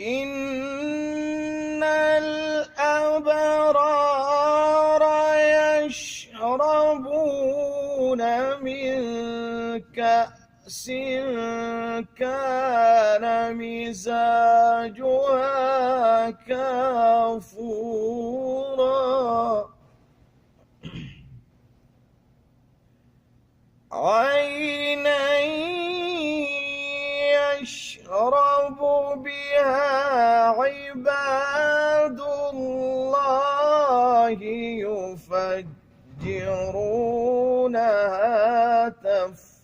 إن الأبرار يشربون من كأس كان مزاجها كافورا عينا يشرب بها عباد الله يفجرونها تفجيرا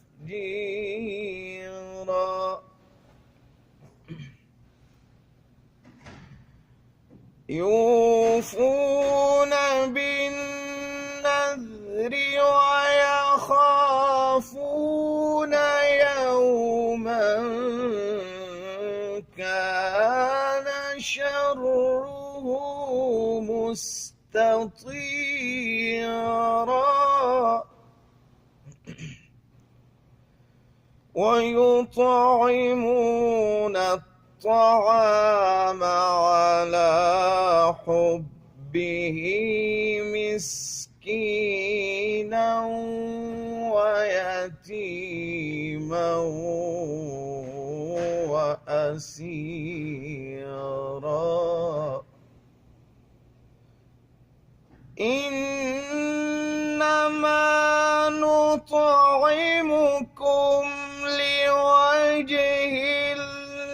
يوفون بالنذر ويخافون يوما كان شره مستطيرا ويطعمون الطعام على حبه مسكينا ويتيما وأسيرا إنما نطعمكم لوجه الله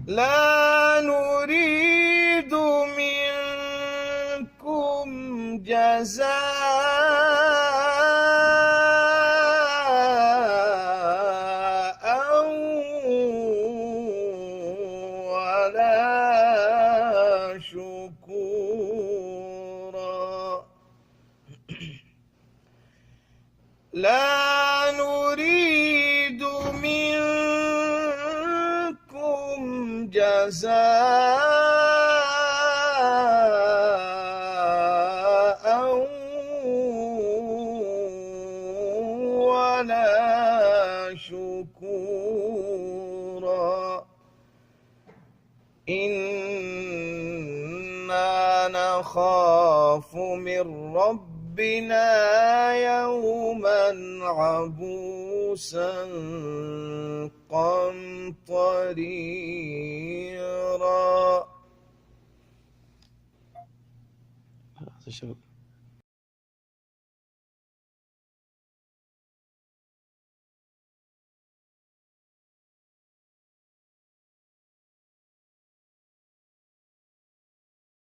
لا نريد منكم جزاء ولا شكورا لا نريد منكم جزاء ولا شكورا إنا نخاف من ربنا يوما عبوسا قمطريرا.